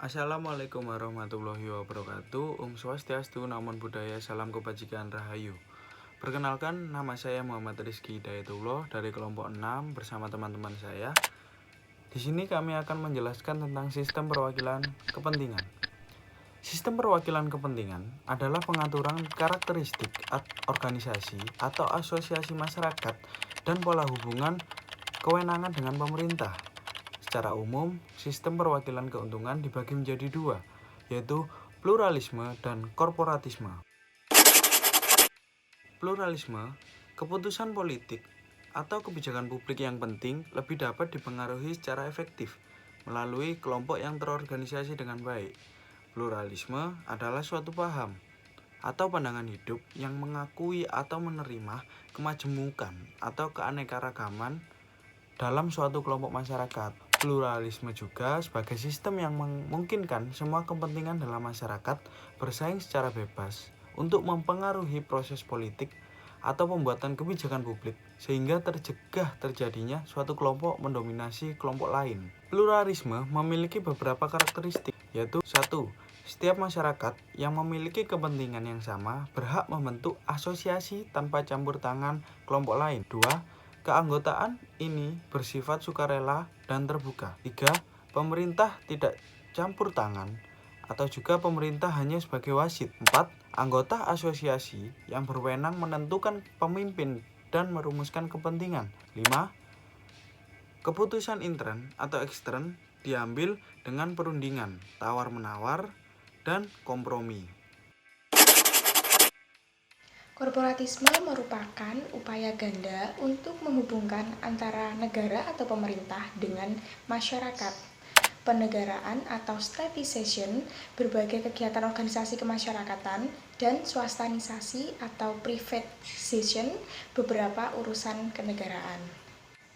Assalamualaikum warahmatullahi wabarakatuh. Swastiastu, Namo Buddhaya, salam kebajikan rahayu. Perkenalkan, nama saya Muhammad Rizky Hidayatullah dari kelompok 6 bersama teman-teman saya. Di sini kami akan menjelaskan tentang sistem perwakilan kepentingan. Sistem perwakilan kepentingan adalah pengaturan karakteristik organisasi atau asosiasi masyarakat dan pola hubungan kewenangan dengan pemerintah. Secara umum, sistem perwakilan keuntungan dibagi menjadi dua, yaitu pluralisme dan korporatisme. Pluralisme, keputusan politik atau kebijakan publik yang penting lebih dapat dipengaruhi secara efektif melalui kelompok yang terorganisasi dengan baik. Pluralisme adalah suatu paham atau pandangan hidup yang mengakui atau menerima kemajemukan atau keanekaragaman dalam suatu kelompok masyarakat. Pluralisme juga sebagai sistem yang memungkinkan semua kepentingan dalam masyarakat bersaing secara bebas untuk mempengaruhi proses politik atau pembuatan kebijakan publik sehingga tercegah terjadinya suatu kelompok mendominasi kelompok lain. Pluralisme memiliki beberapa karakteristik, yaitu 1. Setiap masyarakat yang memiliki kepentingan yang sama berhak membentuk asosiasi tanpa campur tangan kelompok lain. 2. Keanggotaan ini bersifat sukarela dan terbuka. 3. Pemerintah tidak campur tangan atau juga pemerintah hanya sebagai wasit. 4. Anggota asosiasi yang berwenang menentukan pemimpin dan merumuskan kepentingan. 5. Keputusan intern atau ekstern diambil dengan perundingan, tawar-menawar, dan kompromi. Korporatisme merupakan upaya ganda untuk menghubungkan antara negara atau pemerintah dengan masyarakat. Penegaraan atau statisation, berbagai kegiatan organisasi kemasyarakatan, dan swastanisasi atau privatization, beberapa urusan kenegaraan.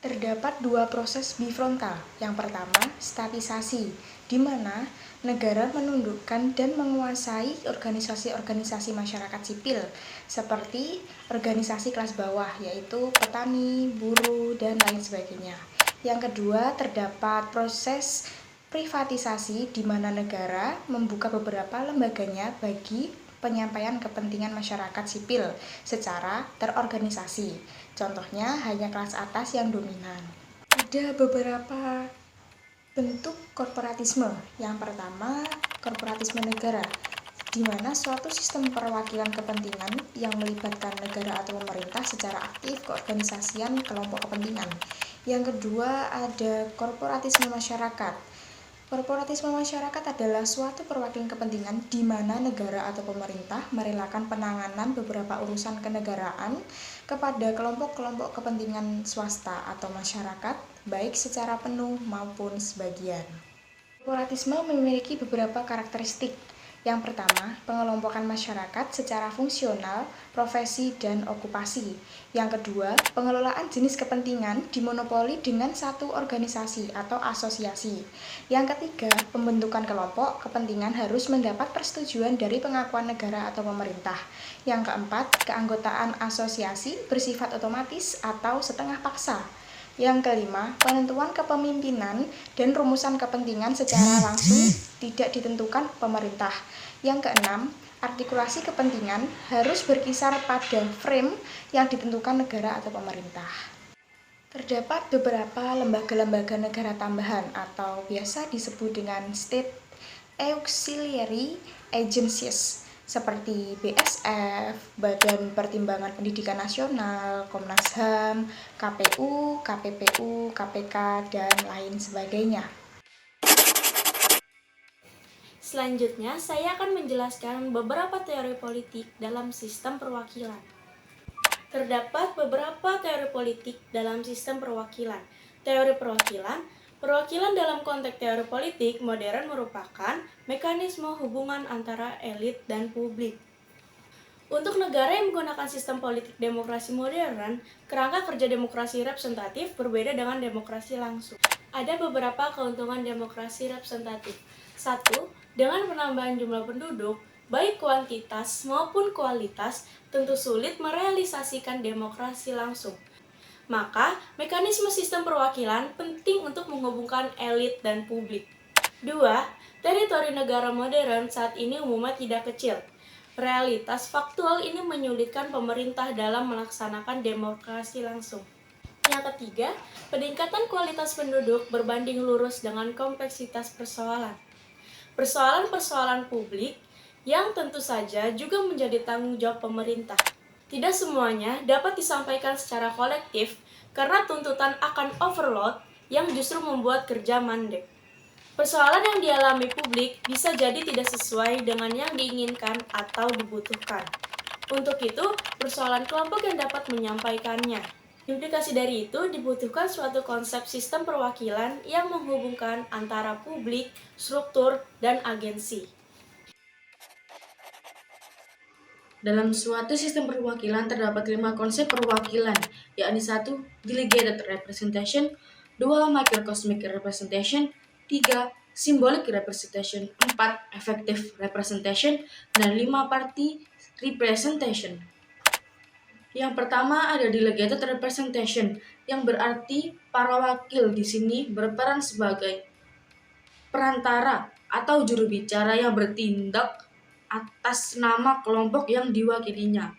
Terdapat dua proses bifrontal. Yang pertama, statisasi, di mana negara menundukkan dan menguasai organisasi-organisasi masyarakat sipil, seperti organisasi kelas bawah, yaitu petani, buruh, dan lain sebagainya. Yang kedua, terdapat proses privatisasi, di mana negara membuka beberapa lembaganya bagi penyampaian kepentingan masyarakat sipil secara terorganisasi. Contohnya hanya kelas atas yang dominan. Ada beberapa bentuk korporatisme. Yang pertama, korporatisme negara, di mana suatu sistem perwakilan kepentingan yang melibatkan negara atau pemerintah secara aktif keorganisasian kelompok kepentingan. Yang kedua, ada korporatisme masyarakat. Korporatisme masyarakat adalah suatu perwakilan kepentingan di mana negara atau pemerintah merelakan penanganan beberapa urusan kenegaraan kepada kelompok-kelompok kepentingan swasta atau masyarakat, baik secara penuh maupun sebagian. Korporatisme memiliki beberapa karakteristik. Yang pertama, pengelompokan masyarakat secara fungsional, profesi, dan okupasi. Yang kedua, pengelolaan jenis kepentingan dimonopoli dengan satu organisasi atau asosiasi. Yang ketiga, pembentukan kelompok kepentingan harus mendapat persetujuan dari pengakuan negara atau pemerintah. Yang keempat, keanggotaan asosiasi bersifat otomatis atau setengah paksa. Yang kelima, penentuan kepemimpinan dan rumusan kepentingan secara langsung tidak ditentukan pemerintah. Yang keenam, artikulasi kepentingan harus berkisar pada frame yang ditentukan negara atau pemerintah. Terdapat beberapa lembaga-lembaga negara tambahan atau biasa disebut dengan State Auxiliary Agencies, seperti BSF, Badan Pertimbangan Pendidikan Nasional, Komnas HAM, KPU, KPPU, KPK, dan lain sebagainya. Selanjutnya, saya akan menjelaskan beberapa teori politik dalam sistem perwakilan. Terdapat beberapa teori politik dalam sistem perwakilan. Teori perwakilan dalam konteks teori politik modern merupakan mekanisme hubungan antara elit dan publik. Untuk negara yang menggunakan sistem politik demokrasi modern, kerangka kerja demokrasi representatif berbeda dengan demokrasi langsung. Ada beberapa keuntungan demokrasi representatif. 1. Dengan penambahan jumlah penduduk, baik kuantitas maupun kualitas, tentu sulit merealisasikan demokrasi langsung. Maka, mekanisme sistem perwakilan penting untuk menghubungkan elit dan publik. 2. Teritori negara modern saat ini umumnya tidak kecil. Realitas faktual ini menyulitkan pemerintah dalam melaksanakan demokrasi langsung. Yang ketiga, peningkatan kualitas penduduk berbanding lurus dengan kompleksitas persoalan. Persoalan-persoalan publik yang tentu saja juga menjadi tanggung jawab pemerintah. Tidak semuanya dapat disampaikan secara kolektif karena tuntutan akan overload yang justru membuat kerja mandek. Persoalan yang dialami publik bisa jadi tidak sesuai dengan yang diinginkan atau dibutuhkan. Untuk itu, persoalan kelompok yang dapat menyampaikannya. Implikasi dari itu dibutuhkan suatu konsep sistem perwakilan yang menghubungkan antara publik, struktur, dan agensi. Dalam suatu sistem perwakilan terdapat 5 konsep perwakilan, yakni 1. Delegated representation, 2. Microcosmic representation, 3. Symbolic representation, 4. Effective representation, dan 5. Party representation. Yang pertama ada delegated representation, yang berarti para wakil di sini berperan sebagai perantara atau juru bicara yang bertindak atas nama kelompok yang diwakilinya.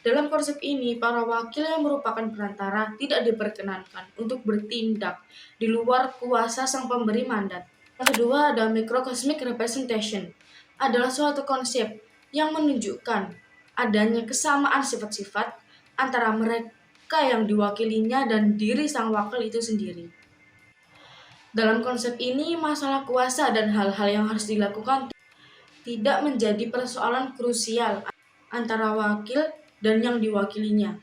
Dalam konsep ini, para wakil yang merupakan perantara tidak diperkenankan untuk bertindak di luar kuasa sang pemberi mandat. Yang kedua ada microcosmic representation, adalah suatu konsep yang menunjukkan adanya kesamaan sifat-sifat antara mereka yang diwakilinya dan diri sang wakil itu sendiri. Dalam konsep ini, masalah kuasa dan hal-hal yang harus dilakukan tidak menjadi persoalan krusial antara wakil dan yang diwakilinya,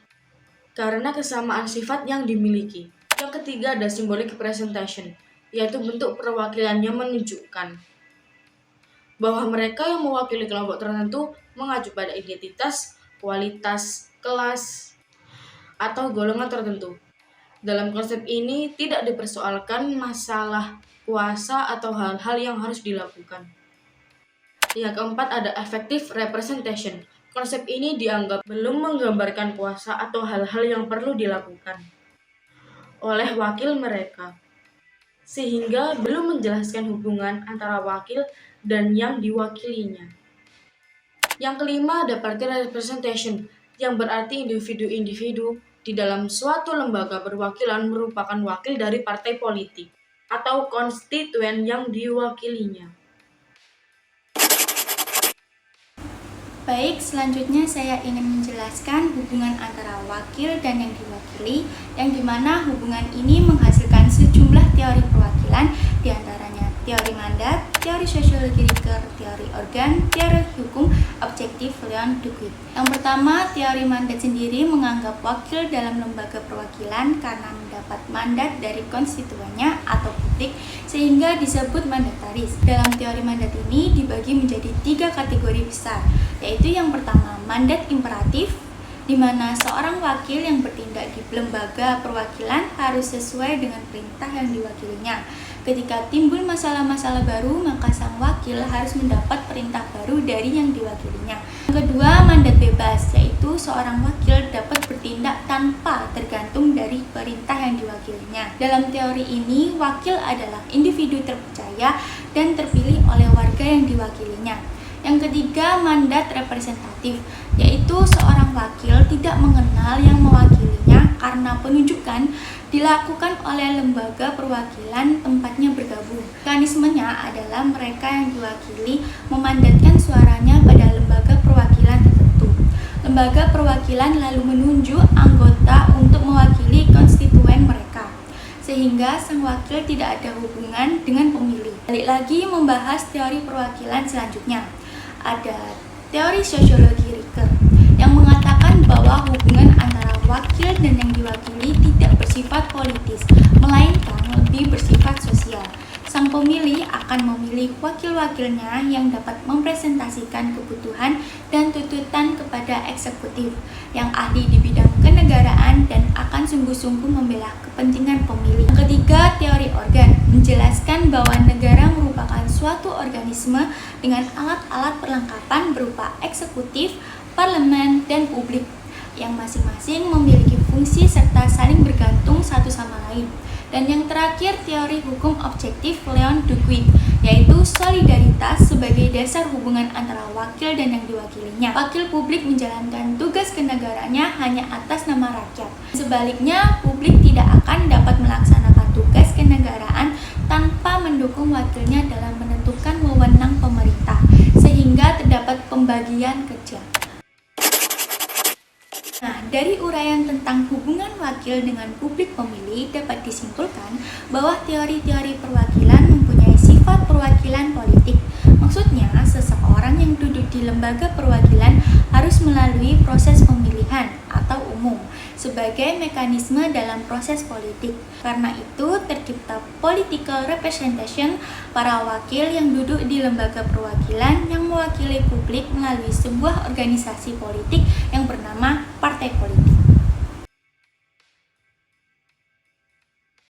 karena kesamaan sifat yang dimiliki. Yang ketiga ada symbolic representation, yaitu bentuk perwakilan yang menunjukkan bahwa mereka yang mewakili kelompok tertentu mengacu pada identitas, kualitas, kelas, atau golongan tertentu. Dalam konsep ini tidak dipersoalkan masalah kuasa atau hal-hal yang harus dilakukan. Yang keempat ada effective representation. Konsep ini dianggap belum menggambarkan kuasa atau hal-hal yang perlu dilakukan oleh wakil mereka, sehingga belum menjelaskan hubungan antara wakil dan yang diwakilinya. Yang kelima ada party representation, yang berarti individu-individu di dalam suatu lembaga perwakilan merupakan wakil dari partai politik atau konstituen yang diwakilinya. Baik, selanjutnya saya ingin menjelaskan hubungan antara wakil dan yang diwakili, yang dimana hubungan ini menghasilkan sejumlah teori perwakilan, diantaranya teori mandat, teori sosiologi Ricker, teori organ, teori hukum objektif Leon Duquid. Yang pertama, teori mandat sendiri menganggap wakil dalam lembaga perwakilan karena mendapat mandat dari konstituennya atau publik, sehingga disebut mandataris. Dalam teori mandat ini dibagi menjadi 3 kategori besar, yaitu yang pertama mandat imperatif, di mana seorang wakil yang bertindak di lembaga perwakilan harus sesuai dengan perintah yang diwakilinya. Ketika timbul masalah-masalah baru, maka sang wakil harus mendapat perintah baru dari yang diwakilinya. Yang kedua, mandat bebas, yaitu seorang wakil dapat bertindak tanpa tergantung dari perintah yang diwakilinya. Dalam teori ini, wakil adalah individu terpercaya dan terpilih oleh warga yang diwakilinya. Yang ketiga, mandat representatif, yaitu seorang wakil tidak mengenal yang mewakilinya karena penunjukan dilakukan oleh lembaga perwakilan tempatnya bergabung. Mekanismenya adalah mereka yang diwakili memandatkan suaranya pada lembaga perwakilan tertentu. Lembaga perwakilan lalu menunjuk anggota untuk mewakili konstituen mereka, sehingga sang wakil tidak ada hubungan dengan pemilih. Balik lagi membahas teori perwakilan selanjutnya. Ada teori sosiologi Ricker yang mengatakan bahwa hubungan antara wakil dan yang diwakili tidak bersifat politis, melainkan lebih bersifat sosial. Sang pemilih akan memilih wakil-wakilnya yang dapat mempresentasikan kebutuhan dan tuntutan kepada eksekutif yang ahli di bidang kenegaraan dan akan sungguh-sungguh membela kepentingan pemilih. Yang ketiga, teori organ menjelaskan bahwa negara merupakan suatu organisme dengan alat-alat perlengkapan berupa eksekutif, parlemen, dan publik yang masing-masing memiliki fungsi serta saling bergantung satu sama lain. Dan yang terakhir, teori hukum objektif Leon Duguid, yaitu solidaritas sebagai dasar hubungan antara wakil dan yang diwakilinya. Wakil publik menjalankan tugas kenegaraannya hanya atas nama rakyat. Sebaliknya, publik tidak akan dapat melaksanakan tugas kenegaraan tanpa mendukung wakilnya dalam menentukan wewenang pemerintah, sehingga terdapat pembagian kerja. Nah, dari uraian tentang hubungan wakil dengan publik pemilih dapat disimpulkan bahwa teori-teori perwakilan mempunyai sifat perwakilan politik. Maksudnya, seseorang yang duduk di lembaga perwakilan harus melalui proses pemilihan atau umum sebagai mekanisme dalam proses politik. Karena itu, tercipta political representation, para wakil yang duduk di lembaga perwakilan yang mewakili publik melalui sebuah organisasi politik yang bernama partai politik.